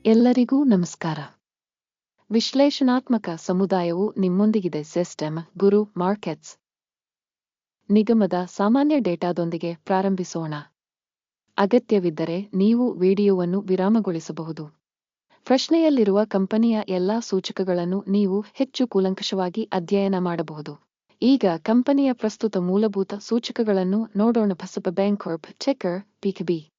ಎಲ್ಲರಿಗೂ ನಮಸ್ಕಾರ. ವಿಶ್ಲೇಷಣಾತ್ಮಕ ಸಮುದಾಯವು ನಿಮ್ಮೊಂದಿಗಿದೆ. ಸಿಸ್ಟಮ್ ಗುರು ಮಾರ್ಕೆಟ್ಸ್ ನಿಗಮದ ಸಾಮಾನ್ಯ ಡೇಟಾದೊಂದಿಗೆ ಪ್ರಾರಂಭಿಸೋಣ. ಅಗತ್ಯವಿದ್ದರೆ ನೀವು ವಿಡಿಯೋವನ್ನು ವಿರಾಮಗೊಳಿಸಬಹುದು. ಪ್ರಶ್ನೆಯಲ್ಲಿರುವ ಕಂಪನಿಯ ಎಲ್ಲಾ ಸೂಚಕಗಳನ್ನು ನೀವು ಹೆಚ್ಚು ಕೂಲಂಕಷವಾಗಿ ಅಧ್ಯಯನ ಮಾಡಬಹುದು. ಈಗ ಕಂಪನಿಯ ಪ್ರಸ್ತುತ ಮೂಲಭೂತ ಸೂಚಕಗಳನ್ನು ನೋಡೋಣ. ಫಸಪ ಬ್ಯಾಂಕಾರ್ಪ್ ಟೆಕರ್ ಪಿಕ್ಬಿ.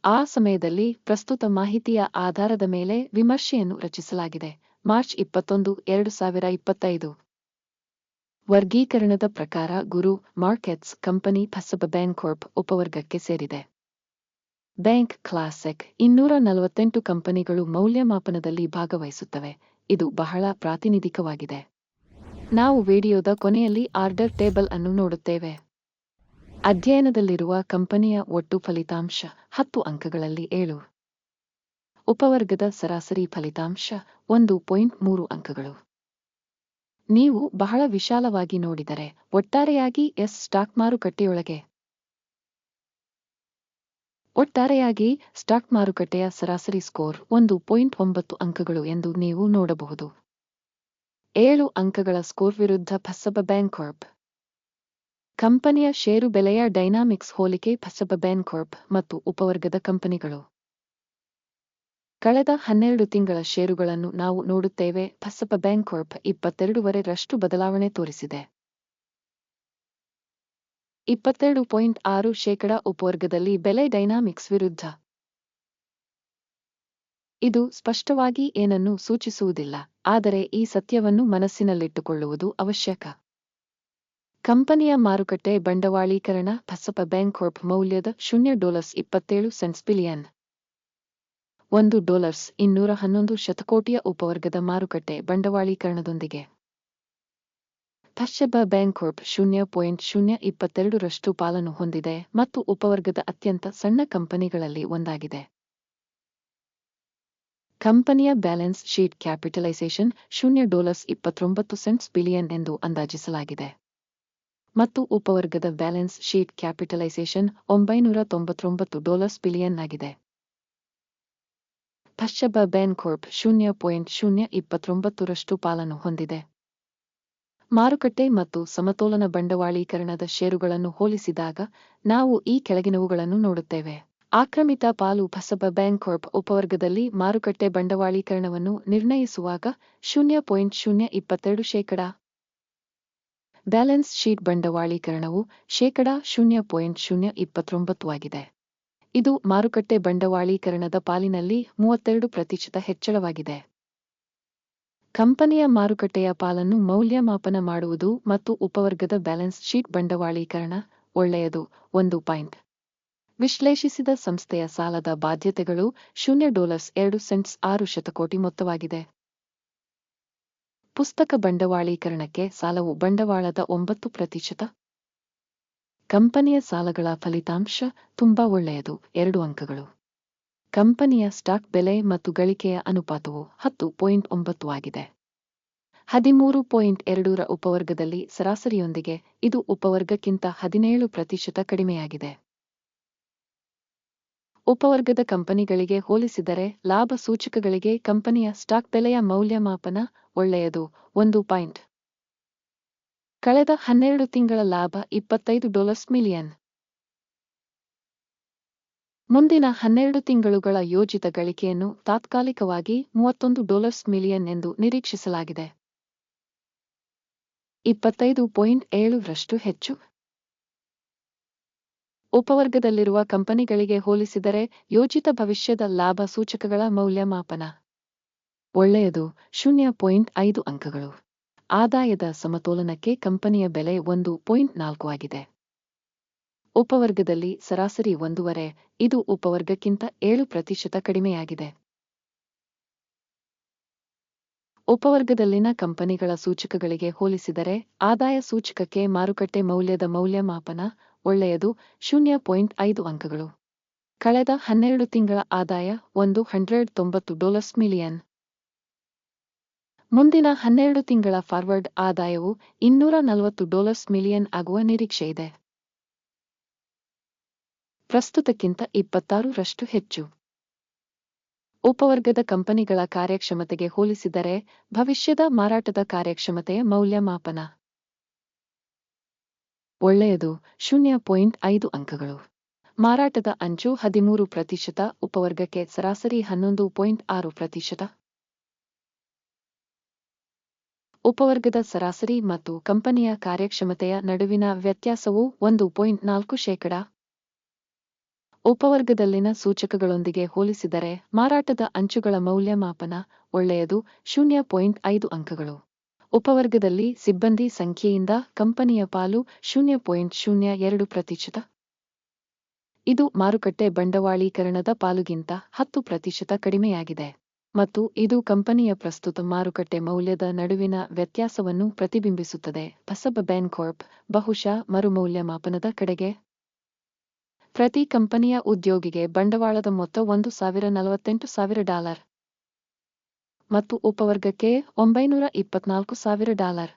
ಆ ಸಮಯದಲ್ಲಿ ಪ್ರಸ್ತುತ ಮಾಹಿತಿಯ ಆಧಾರದ ಮೇಲೆ ವಿಮರ್ಶೆಯನ್ನು ರಚಿಸಲಾಗಿದೆ. ಮಾರ್ಚ್ 21, 2025. ವರ್ಗೀಕರಣದ ಪ್ರಕಾರ ಗುರು ಮಾರ್ಕೆಟ್ಸ್ ಕಂಪನಿ ಫಸಪ ಬ್ಯಾಂಕಾರ್ಪ್ ಉಪವರ್ಗಕ್ಕೆ ಸೇರಿದೆ. ಬ್ಯಾಂಕ್ ಕ್ಲಾಸಿಕ್ 248 ಕಂಪನಿಗಳು ಮೌಲ್ಯಮಾಪನದಲ್ಲಿ ಭಾಗವಹಿಸುತ್ತವೆ. ಇದು ಬಹಳ ಪ್ರಾತಿನಿಧಿಕವಾಗಿದೆ. ನಾವು ವಿಡಿಯೋದ ಕೊನೆಯಲ್ಲಿ ಆರ್ಡರ್ ಟೇಬಲ್ ಅನ್ನು ನೋಡುತ್ತೇವೆ. ಅಧ್ಯಯನದಲ್ಲಿರುವ ಕಂಪನಿಯ ಒಟ್ಟು ಫಲಿತಾಂಶ 10 ಅಂಕಗಳಲ್ಲಿ 7. ಉಪವರ್ಗದ ಸರಾಸರಿ ಫಲಿತಾಂಶ 1.3 ಅಂಕಗಳು. ನೀವು ಬಹಳ ವಿಶಾಲವಾಗಿ ನೋಡಿದರೆ ಒಟ್ಟಾರೆಯಾಗಿ ಸ್ಟಾಕ್ ಮಾರುಕಟ್ಟೆಯ ಸರಾಸರಿ ಸ್ಕೋರ್ 1.9 ಅಂಕಗಳು ಎಂದು ನೀವು ನೋಡಬಹುದು. 7 ಅಂಕಗಳ ಸ್ಕೋರ್ ವಿರುದ್ಧ ಫಸಪ ಬ್ಯಾಂಕಾರ್ಪ್ ಕಂಪನಿಯ ಷೇರು ಬೆಲೆಯ ಡೈನಾಮಿಕ್ಸ್ ಹೋಲಿಕೆ. ಫಸಪ ಬ್ಯಾಂಕಾರ್ಪ್ ಮತ್ತು ಉಪವರ್ಗದ ಕಂಪನಿಗಳು ಕಳೆದ 12 ತಿಂಗಳ ಷೇರುಗಳನ್ನು ನಾವು ನೋಡುತ್ತೇವೆ. ಫಸಪ ಬ್ಯಾಂಕಾರ್ಪ್ 22% ಬದಲಾವಣೆ ತೋರಿಸಿದೆ. 22.6% ಉಪವರ್ಗದಲ್ಲಿ ಬೆಲೆ ಡೈನಾಮಿಕ್ಸ್ ವಿರುದ್ಧ. ಇದು ಸ್ಪಷ್ಟವಾಗಿ ಏನನ್ನೂ ಸೂಚಿಸುವುದಿಲ್ಲ, ಆದರೆ ಈ ಸತ್ಯವನ್ನು ಮನಸ್ಸಿನಲ್ಲಿಟ್ಟುಕೊಳ್ಳುವುದು ಅವಶ್ಯಕ. ಕಂಪನಿಯ ಮಾರುಕಟ್ಟೆ ಬಂಡವಾಳೀಕರಣ. ಫಸಪ ಬ್ಯಾಂಕಾರ್ಪ್ ಮೌಲ್ಯದ $0.27 ಬಿಲಿಯನ್. $1 ಶತಕೋಟಿಯ ಉಪವರ್ಗದ ಮಾರುಕಟ್ಟೆ ಬಂಡವಾಳೀಕರಣದೊಂದಿಗೆ. ಫಸಪ ಬ್ಯಾಂಕಾರ್ಪ್ 0.022% ಪಾಲನ್ನು ಹೊಂದಿದೆ ಮತ್ತು ಉಪವರ್ಗದ ಅತ್ಯಂತ ಸಣ್ಣ ಕಂಪನಿಗಳಲ್ಲಿ ಒಂದಾಗಿದೆ. ಕಂಪನಿಯ ಬ್ಯಾಲೆನ್ಸ್ ಶೀಟ್ ಕ್ಯಾಪಿಟಲೈಸೇಷನ್ $0.29 ಬಿಲಿಯನ್ ಎಂದು ಅಂದಾಜಿಸಲಾಗಿದೆ ಮತ್ತು ಉಪವರ್ಗದ ಬ್ಯಾಲೆನ್ಸ್ ಶೀಟ್ ಕ್ಯಾಪಿಟಲೈಸೇಷನ್ $999 ಬಿಲಿಯನ್ ಆಗಿದೆ. ಫಸಪ ಬ್ಯಾಂಕಾರ್ಪ್ 0.029% ಪಾಲನ್ನು ಹೊಂದಿದೆ. ಮಾರುಕಟ್ಟೆ ಮತ್ತು ಸಮತೋಲನ ಬಂಡವಾಳೀಕರಣದ ಷೇರುಗಳನ್ನು ಹೋಲಿಸಿದಾಗ ನಾವು ಈ ಕೆಳಗಿನವುಗಳನ್ನು ನೋಡುತ್ತೇವೆ. ಆಕ್ರಮಿತ ಪಾಲು. ಫಸಪ ಬ್ಯಾಂಕಾರ್ಪ್ ಉಪವರ್ಗದಲ್ಲಿ ಮಾರುಕಟ್ಟೆ ಬಂಡವಾಳೀಕರಣವನ್ನು ನಿರ್ಣಯಿಸುವಾಗ 0.022%. ಬ್ಯಾಲೆನ್ಸ್ ಶೀಟ್ ಬಂಡವಾಳೀಕರಣವು 0.029% ಆಗಿದೆ. ಇದು ಮಾರುಕಟ್ಟೆ ಬಂಡವಾಳೀಕರಣದ ಪಾಲಿನಲ್ಲಿ 32% ಹೆಚ್ಚಳವಾಗಿದೆ. ಕಂಪನಿಯ ಮಾರುಕಟ್ಟೆಯ ಪಾಲನ್ನು ಮೌಲ್ಯಮಾಪನ ಮಾಡುವುದು ಮತ್ತು ಉಪವರ್ಗದ ಬ್ಯಾಲೆನ್ಸ್ ಶೀಟ್ ಬಂಡವಾಳೀಕರಣ. ಒಳ್ಳೆಯದು. 1. ವಿಶ್ಲೇಷಿಸಿದ ಸಂಸ್ಥೆಯ ಸಾಲದ ಬಾಧ್ಯತೆಗಳು $0.2 ಶತಕೋಟಿ ಮೊತ್ತವಾಗಿದೆ. ಪುಸ್ತಕ ಬಂಡವಾಳೀಕರಣಕ್ಕೆ ಸಾಲವು ಬಂಡವಾಳದ 9%. ಕಂಪನಿಯ ಸಾಲಗಳ ಫಲಿತಾಂಶ ತುಂಬಾ ಒಳ್ಳೆಯದು. 2 ಅಂಕಗಳು. ಕಂಪನಿಯ ಸ್ಟಾಕ್ ಬೆಲೆ ಮತ್ತು ಗಳಿಕೆಯ ಅನುಪಾತವು 10.9 ಆಗಿದೆ. 13.2ರ ಉಪವರ್ಗದಲ್ಲಿ ಸರಾಸರಿಯೊಂದಿಗೆ ಇದು ಉಪವರ್ಗಕ್ಕಿಂತ 17% ಕಡಿಮೆಯಾಗಿದೆ. ಉಪವರ್ಗದ ಕಂಪನಿಗಳಿಗೆ ಹೋಲಿಸಿದರೆ ಲಾಭ ಸೂಚಕಗಳಿಗೆ ಕಂಪನಿಯ ಸ್ಟಾಕ್ ಬೆಲೆಯ ಮೌಲ್ಯಮಾಪನ. ಒಳ್ಳೆಯದು. 1. ಕಳೆದ 12 ತಿಂಗಳ ಲಾಭ $25 ಮಿಲಿಯನ್. ಮುಂದಿನ 12 ತಿಂಗಳುಗಳ ಯೋಜಿತ ಗಳಿಕೆಯನ್ನು ತಾತ್ಕಾಲಿಕವಾಗಿ $31 ಮಿಲಿಯನ್ ಎಂದು ನಿರೀಕ್ಷಿಸಲಾಗಿದೆ. 25.7% ಹೆಚ್ಚು. ಉಪವರ್ಗದಲ್ಲಿರುವ ಕಂಪನಿಗಳಿಗೆ ಹೋಲಿಸಿದರೆ ಯೋಜಿತ ಭವಿಷ್ಯದ ಲಾಭ ಸೂಚಕಗಳ ಮೌಲ್ಯಮಾಪನ. ಒಳ್ಳೆಯದು. 0.5 ಅಂಕಗಳು. ಆದಾಯದ ಸಮತೋಲನಕ್ಕೆ ಕಂಪನಿಯ ಬೆಲೆ 1.4 ಆಗಿದೆ. ಉಪವರ್ಗದಲ್ಲಿ ಸರಾಸರಿ 1.5. ಇದು ಉಪವರ್ಗಕ್ಕಿಂತ 7% ಕಡಿಮೆಯಾಗಿದೆ. ಉಪವರ್ಗದಲ್ಲಿನ ಕಂಪನಿಗಳ ಸೂಚಕಗಳಿಗೆ ಹೋಲಿಸಿದರೆ ಆದಾಯ ಸೂಚಕಕ್ಕೆ ಮಾರುಕಟ್ಟೆ ಮೌಲ್ಯದ ಮೌಲ್ಯಮಾಪನ. ಒಳ್ಳೆಯದು. 0.5 ಅಂಕಗಳು. ಕಳೆದ 12 ತಿಂಗಳ ಆದಾಯ $190 ಮಿಲಿಯನ್. ಮುಂದಿನ 12 ತಿಂಗಳ ಫಾರ್ವರ್ಡ್ ಆದಾಯವು $240 ಮಿಲಿಯನ್ ಆಗುವ ನಿರೀಕ್ಷೆಯಿದೆ. ಪ್ರಸ್ತುತಕ್ಕಿಂತ 26% ಹೆಚ್ಚು. ಉಪವರ್ಗದ ಕಂಪನಿಗಳ ಕಾರ್ಯಕ್ಷಮತೆಗೆ ಹೋಲಿಸಿದರೆ ಭವಿಷ್ಯದ ಮಾರಾಟದ ಕಾರ್ಯಕ್ಷಮತೆಯ ಮೌಲ್ಯಮಾಪನ. ಒಳ್ಳೆಯದು 0.5 ಅಂಕಗಳು. ಮಾರಾಟದ ಅಂಚು 13%, ಉಪವರ್ಗಕ್ಕೆ ಸರಾಸರಿ 11.6%. ಉಪವರ್ಗದ ಸರಾಸರಿ ಮತ್ತು ಕಂಪನಿಯ ಕಾರ್ಯಕ್ಷಮತೆಯ ನಡುವಿನ ವ್ಯತ್ಯಾಸವು 1.4%. ಉಪವರ್ಗದಲ್ಲಿನ ಸೂಚಕಗಳೊಂದಿಗೆ ಹೋಲಿಸಿದರೆ ಮಾರಾಟದ ಅಂಚುಗಳ ಮೌಲ್ಯಮಾಪನ. ಒಳ್ಳೆಯದು 0.5 ಅಂಕಗಳು. ಉಪವರ್ಗದಲ್ಲಿ ಸಿಬ್ಬಂದಿ ಸಂಖ್ಯೆಯಿಂದ ಕಂಪನಿಯ ಪಾಲು 0.02%. ಇದು ಮಾರುಕಟ್ಟೆ ಬಂಡವಾಳೀಕರಣದ ಪಾಲುಗಿಂತ 10% ಕಡಿಮೆಯಾಗಿದೆ ಮತ್ತು ಇದು ಕಂಪನಿಯ ಪ್ರಸ್ತುತ ಮಾರುಕಟ್ಟೆ ಮೌಲ್ಯದ ನಡುವಿನ ವ್ಯತ್ಯಾಸವನ್ನು ಪ್ರತಿಬಿಂಬಿಸುತ್ತದೆ. ಪಸಬ ಬ್ಯಾನ್ಕಾರ್ಪ್ ಬಹುಶಃ ಮರುಮೌಲ್ಯಮಾಪನದ ಕಡೆಗೆ. ಪ್ರತಿ ಕಂಪನಿಯ ಉದ್ಯೋಗಿಗೆ ಬಂಡವಾಳದ ಮೊತ್ತ $1,048,000 ಮತ್ತು ಉಪವರ್ಗಕ್ಕೆ $924,000.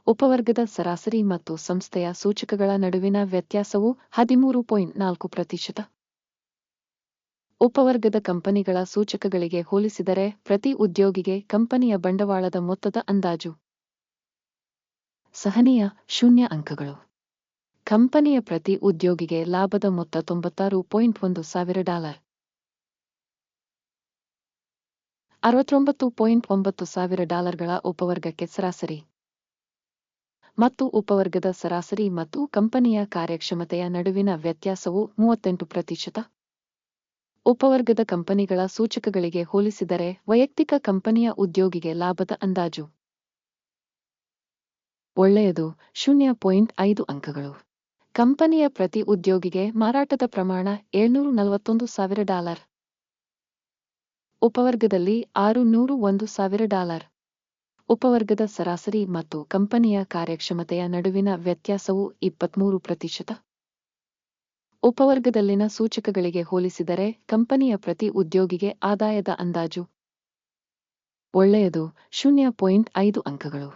ಉಪವರ್ಗದ ಸರಾಸರಿ ಮತ್ತು ಸಂಸ್ಥೆಯ ಸೂಚಕಗಳ ನಡುವಿನ ವ್ಯತ್ಯಾಸವು 13.4%. ಉಪವರ್ಗದ ಕಂಪನಿಗಳ ಸೂಚಕಗಳಿಗೆ ಹೋಲಿಸಿದರೆ ಪ್ರತಿ ಉದ್ಯೋಗಿಗೆ ಕಂಪನಿಯ ಬಂಡವಾಳದ ಮೊತ್ತದ ಅಂದಾಜು. ಸಹನೀಯ 0 ಅಂಕಗಳು. ಕಂಪನಿಯ ಪ್ರತಿ ಉದ್ಯೋಗಿಗೆ ಲಾಭದ ಮೊತ್ತ $96,100. $69,900 ಉಪವರ್ಗಕ್ಕೆ ಸರಾಸರಿ. ಮತ್ತು ಉಪವರ್ಗದ ಸರಾಸರಿ ಮತ್ತು ಕಂಪನಿಯ ಕಾರ್ಯಕ್ಷಮತೆಯ ನಡುವಿನ ವ್ಯತ್ಯಾಸವು 38%. ಉಪವರ್ಗದ ಕಂಪನಿಗಳ ಸೂಚಕಗಳಿಗೆ ಹೋಲಿಸಿದರೆ ವೈಯಕ್ತಿಕ ಕಂಪನಿಯ ಉದ್ಯೋಗಿಗೆ ಲಾಭದ ಅಂದಾಜು. ಒಳ್ಳೆಯದು 0.5 ಅಂಕಗಳು. ಕಂಪನಿಯ ಪ್ರತಿ ಉದ್ಯೋಗಿಗೆ ಮಾರಾಟದ ಪ್ರಮಾಣ $741,000. ಉಪವರ್ಗದಲ್ಲಿ $601,000. ಉಪವರ್ಗದ ಸರಾಸರಿ ಮತ್ತು ಕಂಪನಿಯ ಕಾರ್ಯಕ್ಷಮತೆಯ ನಡುವಿನ ವ್ಯತ್ಯಾಸವು 23%. ಉಪವರ್ಗದಲ್ಲಿನ ಸೂಚಕಗಳಿಗೆ ಹೋಲಿಸಿದರೆ ಕಂಪನಿಯ ಪ್ರತಿ ಉದ್ಯೋಗಿಗೆ ಆದಾಯದ ಅಂದಾಜು. ಒಳ್ಳೆಯದು 0.5 ಅಂಕಗಳು.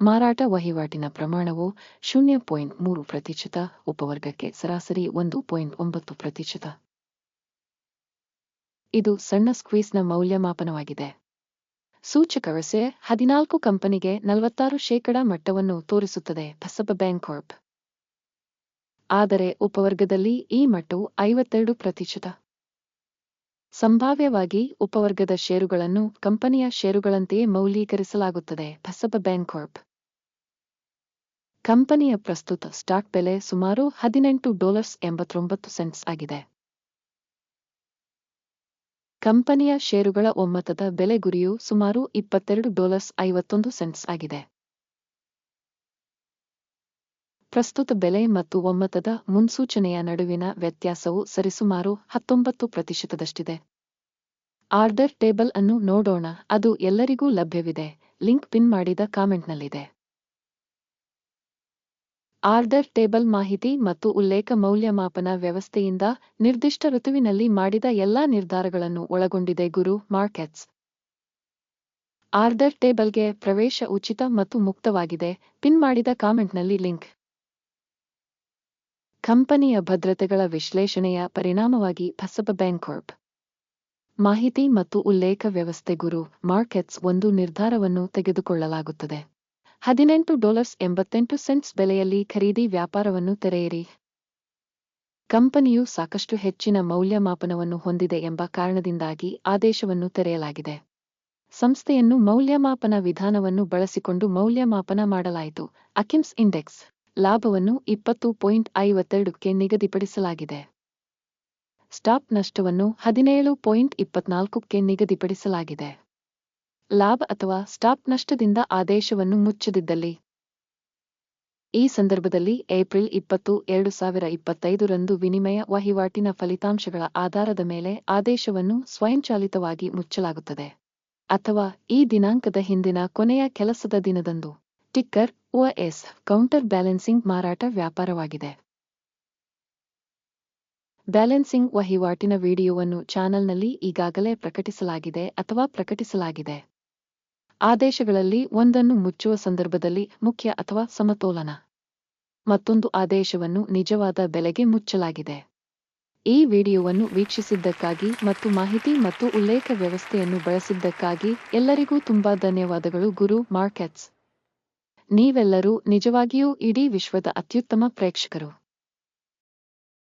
ಮಾರಾಟ ವಹಿವಾಟಿನ ಪ್ರಮಾಣವು 0.3%, ಉಪವರ್ಗಕ್ಕೆ ಸರಾಸರಿ 1.9%. ಇದು ಸಣ್ಣ ಸ್ಕ್ವೀಸ್ನ ಮೌಲ್ಯಮಾಪನವಾಗಿದೆ. ಸೂಚಕ RSI 14 ಕಂಪನಿಗೆ 46% ಮಟ್ಟವನ್ನು ತೋರಿಸುತ್ತದೆ. ಪಸಬ ಬ್ಯಾನ್ಕಾರ್ಪ್. ಆದರೆ ಉಪವರ್ಗದಲ್ಲಿ ಈ ಮಟ್ಟವು 52%. ಸಂಭಾವ್ಯವಾಗಿ ಉಪವರ್ಗದ ಷೇರುಗಳನ್ನು ಕಂಪನಿಯ ಷೇರುಗಳಂತೆಯೇ ಮೌಲ್ಯೀಕರಿಸಲಾಗುತ್ತದೆ. ಪಸಬ ಬ್ಯಾನ್ಕಾರ್ಪ್. ಕಂಪನಿಯ ಪ್ರಸ್ತುತ ಸ್ಟಾಕ್ ಬೆಲೆ ಸುಮಾರು $18.89 ಆಗಿದೆ. ಕಂಪನಿಯ ಷೇರುಗಳ ಒಮ್ಮತದ ಬೆಲೆ ಗುರಿಯು ಸುಮಾರು $22.51 ಆಗಿದೆ. ಪ್ರಸ್ತುತ ಬೆಲೆ ಮತ್ತು ಒಮ್ಮತದ ಮುನ್ಸೂಚನೆಯ ನಡುವಿನ ವ್ಯತ್ಯಾಸವು ಸರಿಸುಮಾರು 19%ದಷ್ಟಿದೆ. ಆರ್ಡರ್ ಟೇಬಲ್ ಅನ್ನು ನೋಡೋಣ. ಅದು ಎಲ್ಲರಿಗೂ ಲಭ್ಯವಿದೆ. ಲಿಂಕ್ ಪಿನ್ ಮಾಡಿದ ಕಾಮೆಂಟ್ನಲ್ಲಿದೆ. ಆರ್ಡರ್ ಟೇಬಲ್ ಮಾಹಿತಿ ಮತ್ತು ಉಲ್ಲೇಖ ಮೌಲ್ಯಮಾಪನ ವ್ಯವಸ್ಥೆಯಿಂದ ನಿರ್ದಿಷ್ಟ ಋತುವಿನಲ್ಲಿ ಮಾಡಿದ ಎಲ್ಲಾ ನಿರ್ಧಾರಗಳನ್ನು ಒಳಗೊಂಡಿದೆ. ಗುರು ಮಾರ್ಕೆಟ್ಸ್. ಆರ್ಡರ್ ಟೇಬಲ್ಗೆ ಪ್ರವೇಶ ಉಚಿತ ಮತ್ತು ಮುಕ್ತವಾಗಿದೆ. ಪಿನ್ ಮಾಡಿದ ಕಾಮೆಂಟ್ನಲ್ಲಿ ಲಿಂಕ್. ಕಂಪನಿಯ ಭದ್ರತೆಗಳ ವಿಶ್ಲೇಷಣೆಯ ಪರಿಣಾಮವಾಗಿ ಪಸಬ ಬ್ಯಾನ್ಕಾರ್ಪ್ ಮಾಹಿತಿ ಮತ್ತು ಉಲ್ಲೇಖ ವ್ಯವಸ್ಥೆ. ಗುರು ಮಾರ್ಕೆಟ್ಸ್ ಒಂದು ನಿರ್ಧಾರವನ್ನು ತೆಗೆದುಕೊಳ್ಳಲಾಗುತ್ತದೆ. $18.88 ಬೆಲೆಯಲ್ಲಿ ಖರೀದಿ ವ್ಯಾಪಾರವನ್ನು ತೆರೆಯಿರಿ. ಕಂಪನಿಯು ಸಾಕಷ್ಟು ಹೆಚ್ಚಿನ ಮೌಲ್ಯಮಾಪನವನ್ನು ಹೊಂದಿದೆ ಎಂಬ ಕಾರಣದಿಂದಾಗಿ ಆದೇಶವನ್ನು ತೆರೆಯಲಾಗಿದೆ. ಸಂಸ್ಥೆಯನ್ನು ಮೌಲ್ಯಮಾಪನ ವಿಧಾನವನ್ನು ಬಳಸಿಕೊಂಡು ಮೌಲ್ಯಮಾಪನ ಮಾಡಲಾಯಿತು. ಅಕಿನ್ಸ್ ಇಂಡೆಕ್ಸ್ ಲಾಭವನ್ನು 20.52ಕ್ಕೆ ನಿಗದಿಪಡಿಸಲಾಗಿದೆ. ಸ್ಟಾಪ್ ನಷ್ಟವನ್ನು 17.24ಕ್ಕೆ ನಿಗದಿಪಡಿಸಲಾಗಿದೆ. ಲಾಭ ಅಥವಾ ಸ್ಟಾಪ್ ನಷ್ಟದಿಂದ ಆದೇಶವನ್ನು ಮುಚ್ಚದಿದ್ದಲ್ಲಿ. ಈ ಸಂದರ್ಭದಲ್ಲಿ ಏಪ್ರಿಲ್ 20, 2025 ರಂದು ವಿನಿಮಯ ವಹಿವಾಟಿನ ಫಲಿತಾಂಶಗಳ ಆಧಾರದ ಮೇಲೆ ಆದೇಶವನ್ನು ಸ್ವಯಂಚಾಲಿತವಾಗಿ ಮುಚ್ಚಲಾಗುತ್ತದೆ ಅಥವಾ ಈ ದಿನಾಂಕದ ಹಿಂದಿನ ಕೊನೆಯ ಕೆಲಸದ ದಿನದಂದು. ಟಿಕ್ಕರ್ OS ಕೌಂಟರ್ ಬ್ಯಾಲೆನ್ಸಿಂಗ್ ಮಾರಾಟ ವ್ಯಾಪಾರವಾಗಿದೆ. ಬ್ಯಾಲೆನ್ಸಿಂಗ್ ವಹಿವಾಟಿನ ವಿಡಿಯೋವನ್ನು ಚಾನೆಲ್ನಲ್ಲಿ ಈಗಾಗಲೇ ಪ್ರಕಟಿಸಲಾಗಿದೆ ಅಥವಾ ಪ್ರಕಟಿಸಲಾಗಿದೆ. ಆದೇಶಗಳಲ್ಲಿ ಒಂದನ್ನು ಮುಚ್ಚುವ ಸಂದರ್ಭದಲ್ಲಿ ಮುಖ್ಯ ಅಥವಾ ಸಮತೋಲನ. ಮತ್ತೊಂದು ಆದೇಶವನ್ನು ನಿಜವಾದ ಬೆಲೆಗೆ ಮುಚ್ಚಲಾಗಿದೆ. ಈ ವಿಡಿಯೋವನ್ನು ವೀಕ್ಷಿಸಿದ್ದಕ್ಕಾಗಿ ಮತ್ತು ಮಾಹಿತಿ ಮತ್ತು ಉಲ್ಲೇಖ ವ್ಯವಸ್ಥೆಯನ್ನು ಬಳಸಿದ್ದಕ್ಕಾಗಿ ಎಲ್ಲರಿಗೂ ತುಂಬಾ ಧನ್ಯವಾದಗಳು. ಗುರು ಮಾರ್ಕೆಟ್ಸ್. ನೀವೆಲ್ಲರೂ ನಿಜವಾಗಿಯೂ ಇಡೀ ವಿಶ್ವದ ಅತ್ಯುತ್ತಮ ಪ್ರೇಕ್ಷಕರು.